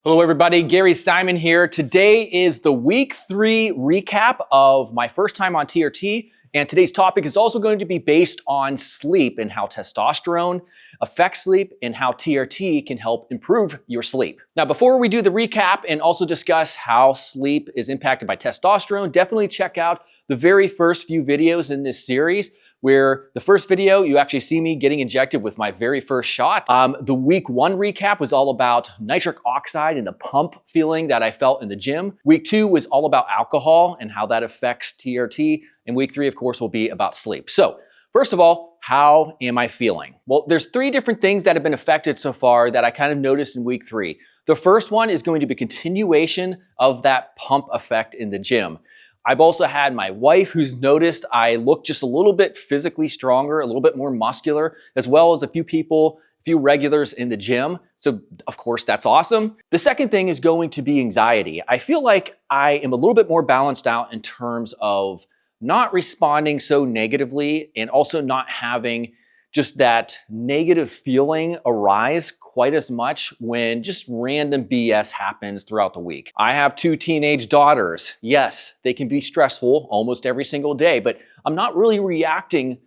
Hello everybody, Gary Simon here. Today is the week 3 recap of my first time on TRT, and today's topic is also going to be based on sleep and how testosterone affects sleep and how TRT can help improve your sleep. Now, before we do the recap and also discuss how sleep is impacted by testosterone, definitely check out the very first few videos in this series, where the first video, you actually see me getting injected with my very first shot. The week 1 recap was all about nitric oxide and the pump feeling that I felt in the gym. Week 2 was all about alcohol and how that affects TRT. And week 3, of course, will be about sleep. So first of all, how am I feeling? Well, there's 3 different things that have been affected so far that I kind of noticed in week 3. The first one is going to be continuation of that pump effect in the gym. I've also had my wife who's noticed I look just a little bit physically stronger, a little bit more muscular, as well as a few regulars in the gym. So of course that's awesome. The second thing is going to be anxiety. I feel like I am a little bit more balanced out in terms of not responding so negatively and also not having just that negative feeling arise quite as much when just random BS happens throughout the week. I have 2 teenage daughters. Yes, they can be stressful almost every single day, but I'm not really reacting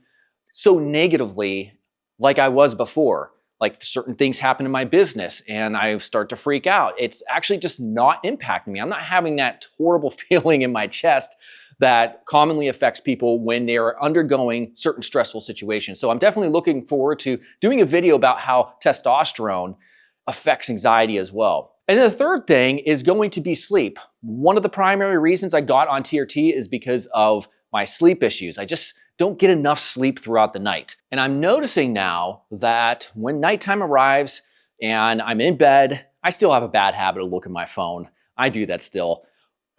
so negatively like I was before. Like certain things happen in my business and I start to freak out. It's actually just not impacting me. I'm not having that horrible feeling in my chest that commonly affects people when they're undergoing certain stressful situations. So I'm definitely looking forward to doing a video about how testosterone affects anxiety as well. And then the third thing is going to be sleep. One of the primary reasons I got on TRT is because of my sleep issues. I just don't get enough sleep throughout the night. And I'm noticing now that when nighttime arrives and I'm in bed, I still have a bad habit of looking at my phone. I do that still.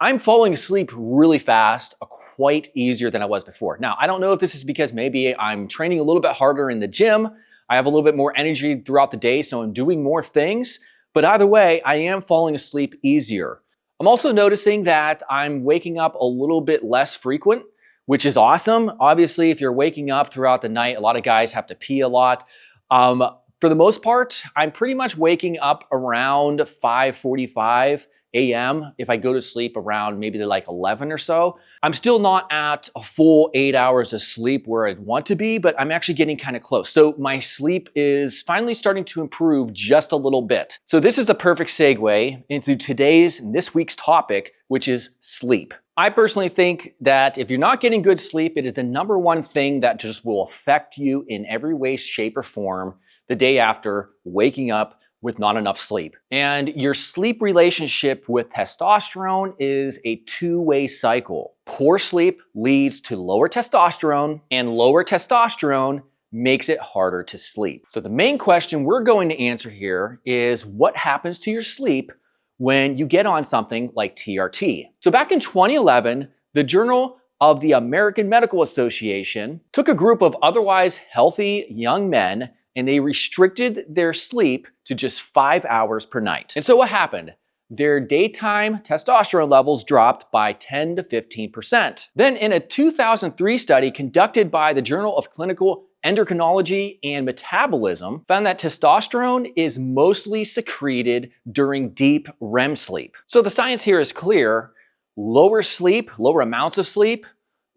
I'm falling asleep really fast, quite easier than I was before. Now, I don't know if this is because maybe I'm training a little bit harder in the gym. I have a little bit more energy throughout the day, so I'm doing more things. But either way, I am falling asleep easier. I'm also noticing that I'm waking up a little bit less frequent, which is awesome. Obviously, if you're waking up throughout the night, a lot of guys have to pee a lot. For the most part, I'm pretty much waking up around 5:45 a.m. if I go to sleep around maybe like 11 or so. I'm still not at a full 8 hours of sleep where I'd want to be, but I'm actually getting kind of close. So my sleep is finally starting to improve just a little bit. So this is the perfect segue into this week's topic, which is sleep. I personally think that if you're not getting good sleep, it is the #1 thing that just will affect you in every way, shape, or form the day after waking up with not enough sleep. And your sleep relationship with testosterone is a 2-way cycle. Poor sleep leads to lower testosterone, and lower testosterone makes it harder to sleep. So the main question we're going to answer here is what happens to your sleep when you get on something like TRT. So back in 2011, the Journal of the American Medical Association took a group of otherwise healthy young men and they restricted their sleep to just 5 hours per night. And so what happened? Their daytime testosterone levels dropped by 10 to 15%. Then in a 2003 study conducted by the Journal of Clinical Endocrinology and Metabolism, found that testosterone is mostly secreted during deep REM sleep. So the science here is clear. Lower sleep, lower amounts of sleep,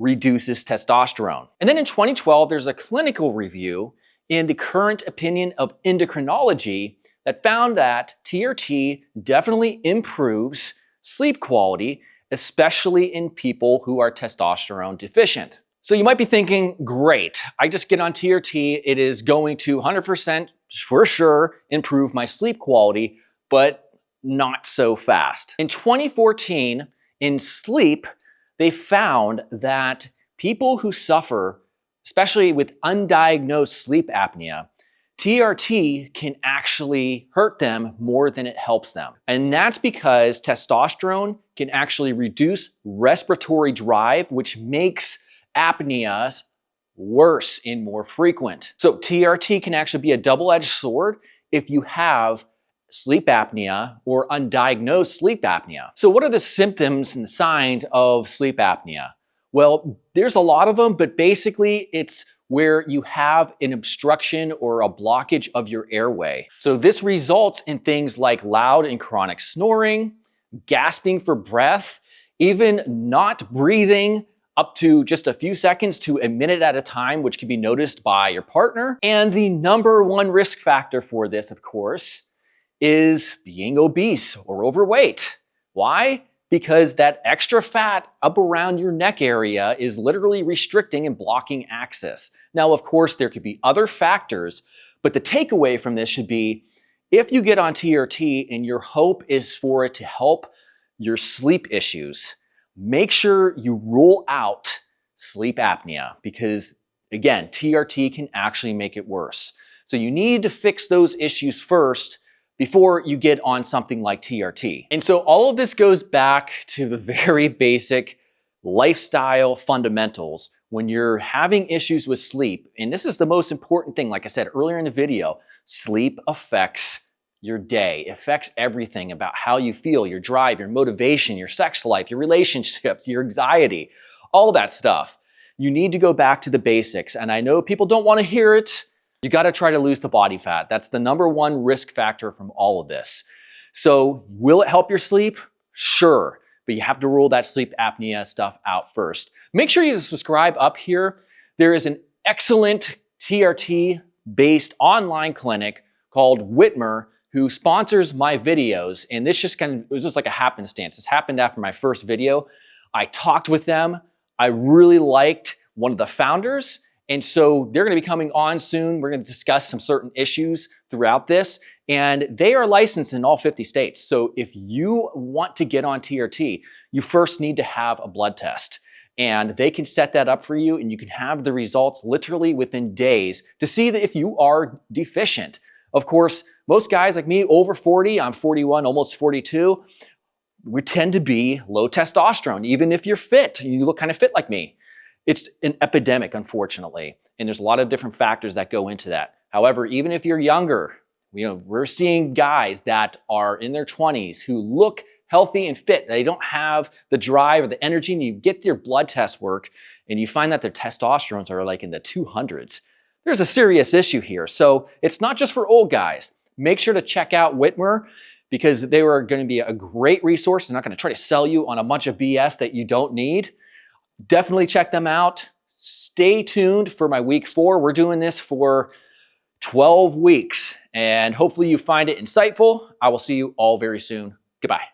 reduces testosterone. And then in 2012, there's a clinical review in the Current Opinion of Endocrinology that found that TRT definitely improves sleep quality, especially in people who are testosterone deficient. So you might be thinking, great, I just get on TRT, it is going to 100% for sure improve my sleep quality, but not so fast. In 2014, in Sleep, they found that people who suffer, especially with undiagnosed sleep apnea, TRT can actually hurt them more than it helps them. And that's because testosterone can actually reduce respiratory drive, which makes apneas worse and more frequent. So TRT can actually be a double-edged sword if you have sleep apnea or undiagnosed sleep apnea. So what are the symptoms and signs of sleep apnea? Well, there's a lot of them, but basically it's where you have an obstruction or a blockage of your airway. So this results in things like loud and chronic snoring, gasping for breath, even not breathing up to just a few seconds to a minute at a time, which can be noticed by your partner. And the number one risk factor for this, of course, is being obese or overweight. Why? Because that extra fat up around your neck area is literally restricting and blocking access. Now, of course, there could be other factors, but the takeaway from this should be, if you get on TRT and your hope is for it to help your sleep issues, make sure you rule out sleep apnea because, again, TRT can actually make it worse. So you need to fix those issues first before you get on something like TRT. And so all of this goes back to the very basic lifestyle fundamentals. When you're having issues with sleep, and this is the most important thing, like I said earlier in the video, sleep affects your day, affects everything about how you feel, your drive, your motivation, your sex life, your relationships, your anxiety, all that stuff. You need to go back to the basics. And I know people don't want to hear it. You got to try to lose the body fat. That's the number one risk factor from all of this. So will it help your sleep? Sure, but you have to rule that sleep apnea stuff out first. Make sure you subscribe up here. There is an excellent TRT-based online clinic called Whitmer who sponsors my videos. And this just it was just like a happenstance. This happened after my first video. I talked with them. I really liked one of the founders. And so they're going to be coming on soon. We're going to discuss some certain issues throughout this. And they are licensed in all 50 states. So if you want to get on TRT, you first need to have a blood test. And they can set that up for you, and you can have the results literally within days to see that if you are deficient. Of course, most guys like me over 40, I'm 41, almost 42, we tend to be low testosterone, even if you're fit. You look kind of fit like me. It's an epidemic, unfortunately, and there's a lot of different factors that go into that. However, even if you're younger, we're seeing guys that are in their 20s who look healthy and fit. They don't have the drive or the energy, and you get your blood test work, and you find that their testosterones are like in the 200s. There's a serious issue here. So it's not just for old guys. Make sure to check out Whitmer because they are going to be a great resource. They're not going to try to sell you on a bunch of BS that you don't need. Definitely check them out. Stay tuned for my week 4. We're doing this for 12 weeks, and hopefully you find it insightful. I will see you all very soon. Goodbye.